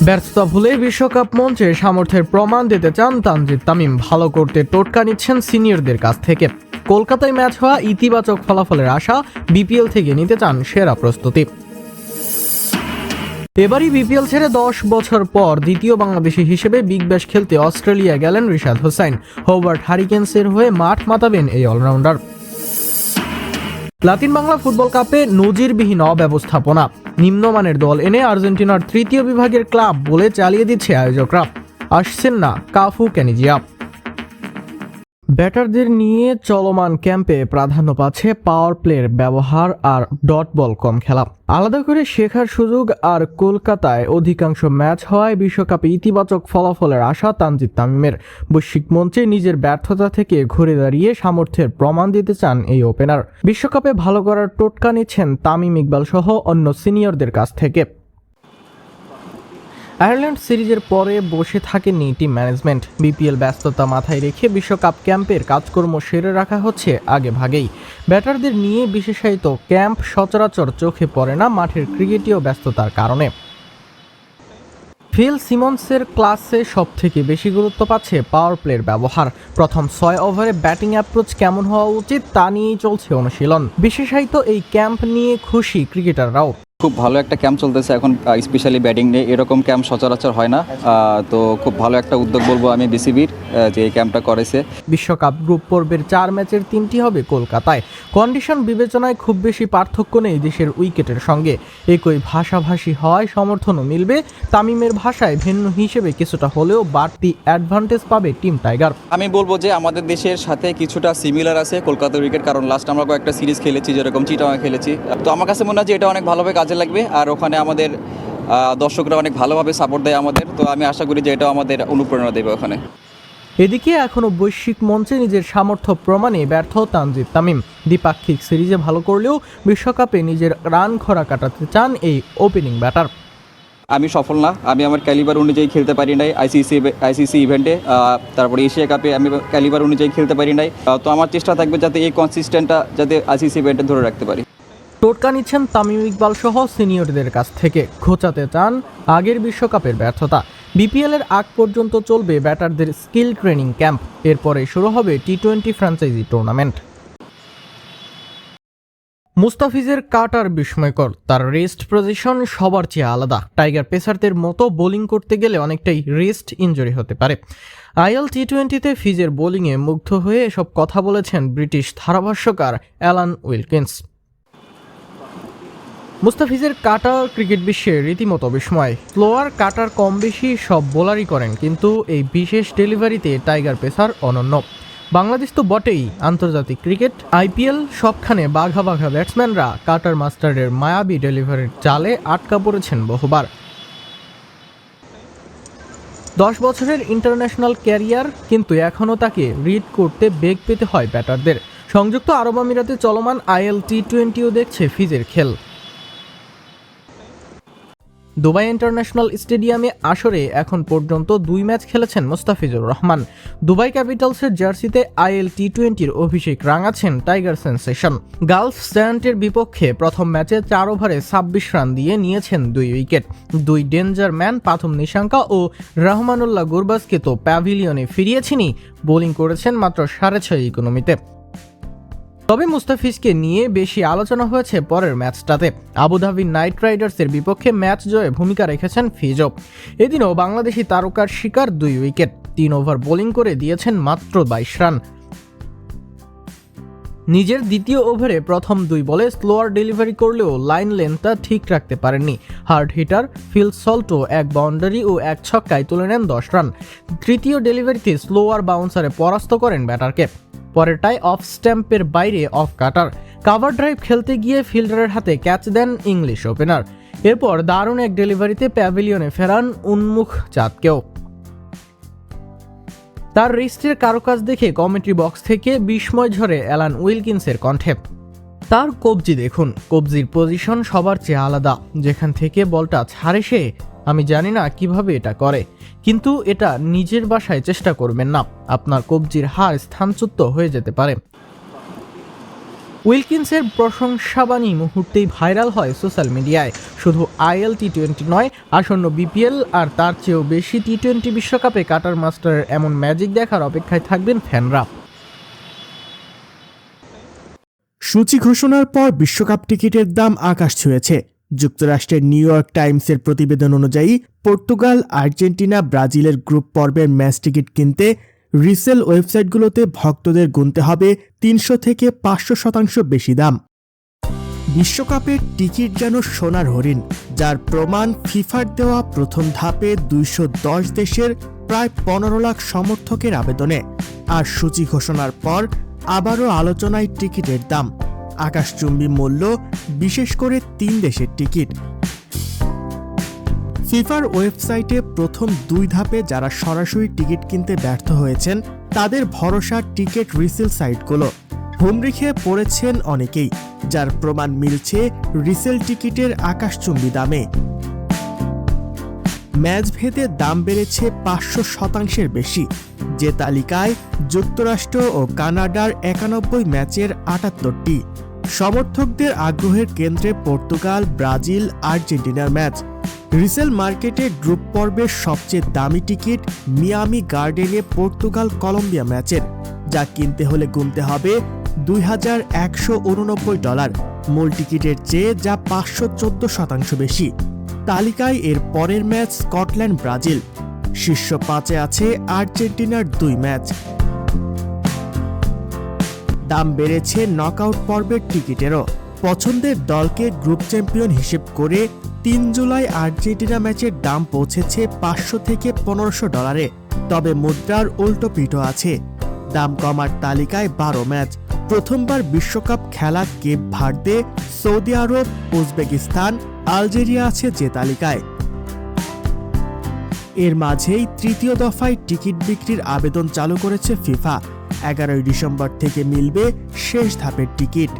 ব্যর্থতা ভুলে বিশ্বকাপ মঞ্চে সামর্থ্যের প্রমাণ দিতে চান তানজিদ তামিম। ভালো করতে টোটকা নিচ্ছেন সিনিয়রদের কাছ থেকে। কলকাতায় ম্যাচ হওয়া ইতিবাচক ফলাফলের আশা, বিপিএল থেকে নিতে চান সেরা প্রস্তুতি। এবারই বিপিএল ছেড়ে 10 বছর পর দ্বিতীয় বাংলাদেশি হিসেবে বিগ ব্যাশ খেলতে অস্ট্রেলিয়া গেলেন রিশাদ হোসাইন। হোবার্ট হারিকেন্সের হয়ে মাঠ মাতাবেন এই অলরাউন্ডার। লাতিন বাংলা ফুটবল কাপে নজিরবিহীন অব্যবস্থাপনা, নিম্নমানের দল এনে আর্জেন্টিনার তৃতীয় বিভাগের ক্লাব বলে চালিয়ে দিচ্ছে আয়োজকরা। আসছেন না কাফু ক্যানিজিয়া। ব্যাটারদের নিয়ে চলমান ক্যাম্পে প্রাধান্য পাচ্ছে পাওয়ার প্লের ব্যবহার আর ডট বল কম খেলা। আলাদা করে শেখার সুযোগ আর কলকাতায় অধিকাংশ ম্যাচ হওয়ায় বিশ্বকাপে ইতিবাচক ফলাফলের আশা তানজিদ তামিমের। বৈশ্বিক মঞ্চে নিজের ব্যর্থতা থেকে ঘুরে দাঁড়িয়ে সামর্থ্যের প্রমাণ দিতে চান এই ওপেনার। বিশ্বকাপে ভালো করার টোটকা নিচ্ছেন তামিম ইকবাল সহ অন্য সিনিয়রদের কাছ থেকে। আয়ারল্যান্ড সিরিজের পরে বসে থাকেনি টিম ম্যানেজমেন্ট। বিপিএল ব্যস্ততা মাথায় রেখে বিশ্বকাপ ক্যাম্পের কাজকর্ম সেরে রাখা হচ্ছে আগে ভাগেই। ব্যাটারদের নিয়ে বিশেষায়িত ক্যাম্প সচরাচর চোখে পড়ে না মাঠের ক্রিকেটীয় ব্যস্ততার কারণে। ফিল সিমন্সের ক্লাসে সবথেকে বেশি গুরুত্ব পাচ্ছে পাওয়ার প্লের ব্যবহার। প্রথম 6 ওভারে ব্যাটিং অ্যাপ্রোচ কেমন হওয়া উচিত তা নিয়েই চলছে অনুশীলন। বিশেষায়িত এই ক্যাম্প নিয়ে খুশি ক্রিকেটাররাও। খুব ভালো একটা ক্যাম্প চলতেছে এখন, স্পেশালি ব্যাটিং নিয়ে। এরকম ক্যাম্প সচরাচর হয় না, তো খুব ভালো একটা উদ্যোগ বলবো আমি বিসিবির, যে এই ক্যাম্পটা করেছে। বিশ্বকাপ গ্রুপ পর্বের 4 ম্যাচের 3টি হবে কলকাতায়। কন্ডিশন বিবেচনায় খুব বেশি পার্থক্য নেই দেশের উইকেটের সঙ্গে। একই ভাষাভাষী হওয়ায় সমর্থনও মিলবে। তামিমের ভাষায় ভিন্ন হিসেবে কিছুটা হলেও বাড়তি অ্যাডভান্টেজ পাবে টিম টাইগার। আমি বলবো যে আমাদের দেশের সাথে কিছুটা সিমিলার আছে কলকাতার উইকেট, কারণ লাস্ট আমরা কয়েকটা সিরিজ খেলেছি, যেরকম চিটাগাং খেলেছি। তো আমার কাছে মনে হয় যে এটা অনেক ভালোভাবে কাজে লাগবে, আর ওখানে আমাদের দর্শকরা অনেক ভালোভাবে সাপোর্ট দেয় আমাদের। তো আমি আশা করি যে এটাও আমাদের অনুপ্রেরণা দেবে ওখানে। এদিকে এখনও বৈশ্বিক মঞ্চে নিজের সামর্থ্য প্রমাণে ব্যর্থ তানজিদ তামিম। দ্বিপাক্ষিক সিরিজে ভালো করলেও বিশ্বকাপে নিজের রান খরা কাটাতে চান এই ওপেনিং ব্যাটার। আমি সফল না, আমি আমার ক্যালিবার অনুযায়ী খেলতে পারি নাই আইসিসি ইভেন্টে, তারপরে এশিয়া কাপে আমি ক্যালিবার অনুযায়ী খেলতে পারি নাই। তো আমার চেষ্টা থাকবে যাতে এই কনসিস্টেন্টটা যাতে আইসিসি ইভেন্টে ধরে রাখতে পারি। টোটকা নিচ্ছেন তামিম ইকবাল সহ সিনিয়রদের কাছ থেকে। ঘোচাতে চান আগের বিশ্বকাপের ব্যর্থতা। বিপিএল এর আগ পর্যন্ত চলবে ব্যাটারদের স্কিল ট্রেনিং ক্যাম্প। এরপরে শুরু হবে টি-20 ফ্র্যাঞ্চাইজি টুর্নামেন্ট। মুস্তাফিজের কাটার বিস্ময়কর। তার রেস্ট পজিশন সবার চেয়ে আলাদা। টাইগার পেসারদের মতো বোলিং করতে গেলে অনেকটাই রেস্ট ইনজুরি হতে পারে। আইএল টি-20তে ফিজের বোলিংয়ে মুগ্ধ হয়ে এসব কথা বলেছেন ব্রিটিশ ধারাভাষ্যকার অ্যালান উইলকিন্স। মুস্তাফিজের কাটার ক্রিকেট বিশ্বে রীতিমতো বিস্ময়। স্লোয়ার কাটার কম বেশি সব বোলারই করেন, কিন্তু এই বিশেষ ডেলিভারিতে টাইগার পেসার অনন্য। বাংলাদেশ তো বটেই, আন্তর্জাতিক ক্রিকেট, আইপিএল সবখানে বাঘা বাঘা ব্যাটসম্যানরা কাটার মাস্টারের মায়াবী ডেলিভারির জালে আটকা পড়েছেন বহুবার। 10 বছরের ইন্টারন্যাশনাল ক্যারিয়ার, কিন্তু এখনও তাকে রিড করতে বেগ পেতে হয় ব্যাটারদের। সংযুক্ত আরব আমিরাতে চলমান আইএল টি-20ও দেখছে ফিজের খেল। দুবাই ইন্টারন্যাশনাল স্টেডিয়ামে আসরে এখন পর্যন্ত 2 ম্যাচ খেলেছেন মুস্তাফিজুর রহমান। দুবাই ক্যাপিটালসের জার্সিতে আইএল টি-20-র অভিষেক রাঙাচ্ছেন টাইগার সেন্সেশন। গালফ জায়ান্টের বিপক্ষে প্রথম ম্যাচে 4 ওভারে 26 রান দিয়ে নিয়েছেন 2 wicket. 2 danger man Pathum Nissanka ও রহমানুল্লাহ গুরবাজকে তো প্যাভিলিয়নে ফিরিয়েছেনই, বোলিং করেছেন মাত্র 6.5 ইকোনমিতে। তবে মুস্তাফিজকে নিয়ে বেশি আলোচনা হয়েছে পরের ম্যাচটাতে। আবুধাবি নাইট রাইডার্সের বিপক্ষে ম্যাচ জয়ে ভূমিকা রেখেছেন ফিজও। এদিনও বাংলাদেশি তারকার শিকার 2 উইকেট। 3 ওভার বোলিং করে দিয়েছেন মাত্র 22 রান। নিজের দ্বিতীয় ওভারে প্রথম 2 বলে স্লোয়ার ডেলিভারি করলেও লাইন লেন্থটা ঠিক রাখতে পারেননি। হার্ড হিটার ফিল সল্টো 1 বাউন্ডারি ও 1 ছক্কায় তুলে নেন 10 রান। তৃতীয় ডেলিভারিতে স্লোয়ার বাউন্সারে পরাস্ত করেন ব্যাটারকে। পরেরটায় অফ স্ট্যাম্পের বাইরে অফ কাটার কাভার ড্রাইভ খেলতে গিয়ে ফিল্ডারের হাতে ক্যাচ দেন ইংলিশ ওপেনার। এরপর দারুণ এক ডেলিভারিতে প্যাভিলিয়নে ফেরান উন্মুখ চাঁদকেও। তার রিস্টের কারুকাজ দেখে কমেন্ট্রি বক্স থেকে বিস্ময় ঝরে অ্যালান উইলকিন্সের কণ্ঠে। তার কবজি দেখুন, কবজির পজিশন সবার চেয়ে আলাদা। যেখান থেকে বলটা ছাড়ে সে, আমি জানি না কিভাবে এটা করে, কিন্তু এটা নিজের বাসায় চেষ্টা করবেন না, আপনার কবজির হাড় স্থানচ্যুত হয়ে যেতে পারে। উইলকিন্সের প্রশংসাবাণী মুহূর্তেই ভাইরাল হয় সোশ্যাল মিডিয়ায়। শুধু IL T20 নয়, আসন্ন BPL আর তার চেয়েও বেশি T20 বিশ্বকাপে কাটার মাস্টারের এমন ম্যাজিক দেখার অপেক্ষায় থাকবেন ফ্যানরা। সূচি ঘোষণার পর বিশ্বকাপ টিকিটের দাম আকাশ ছুঁয়েছে। যুক্তরাষ্ট্রের নিউ ইয়র্ক টাইমসের প্রতিবেদন অনুযায়ী পর্তুগাল, আর্জেন্টিনা, ব্রাজিলের গ্রুপ পর্বের ম্যাচ টিকিট কিনতে রিসেল ওয়েবসাইটগুলোতে ভক্তদের গুনতে হবে 300 থেকে 500% বেশি দাম। বিশ্বকাপের টিকিট যেন সোনার হরিণ, যার প্রমাণ ফিফার দেওয়া প্রথম ধাপে 210 দেশের প্রায় 15 লাখ সমর্থকের আবেদনে। আর সূচি ঘোষণার পর আবারও আলোচনায় টিকিটের দাম, আকাশচুম্বী মূল্য, বিশেষ করে 3 দেশের টিকিট। ফিফার ওয়েবসাইটে প্রথম 2 ধাপে যারা সরাসরি টিকিট কিনতে ব্যর্থ হয়েছেন তাদের ভরসা টিকিট রিসেল সাইটগুলো। হুমড়ি খেয়ে পড়েছেন অনেকেই, যার প্রমাণ মিলছে রিসেল টিকিটের আকাশচুম্বী দামে। ম্যাচ ভেদে দাম বেড়েছে 500% বেশি, যে তালিকায় যুক্তরাষ্ট্র ও কানাডার 91 ম্যাচের 78টি। সমর্থকদের আগ্রহের কেন্দ্রে পর্তুগাল, ব্রাজিল, আর্জেন্টিনার ম্যাচ। রিসেল মার্কেটে গ্রুপ পর্বের সবচেয়ে দামি টিকিট মিয়ামি গার্ডেনে পর্তুগাল কলম্বিয়া ম্যাচের, যা কিনতে হলে গুনতে হবে $2,189, মূল টিকিটের চেয়ে যা 514% বেশি। তালিকায় এর পরের ম্যাচ স্কটল্যান্ড ব্রাজিল, শীর্ষ 5-এ আছে আর্জেন্টিনার 2 ম্যাচ। দাম বেড়েছে নকআউট পর্বের টিকিটেরও। পছন্দের দলকে গ্রুপ চ্যাম্পিয়ন হিসেব করে 3 জুলাই আর্জেন্টিনা ম্যাচের দাম পৌঁছেছে $500 থেকে $1,500। তবে মুদ্রার উল্টো পিঠও আছে, দাম কমার তালিকায় 12 ম্যাচ। প্রথমবার বিশ্বকাপ খেলা কেপ ভার্দে, সৌদি আরব, উজবেকিস্তান, আলজেরিয়া আছে যে তালিকায়। এর মাঝেই তৃতীয় দফায় টিকিট বিক্রির আবেদন চালু করেছে ফিফা। 11 ডিসেম্বর থেকে মিলবে শেষ ধাপের টিকিট।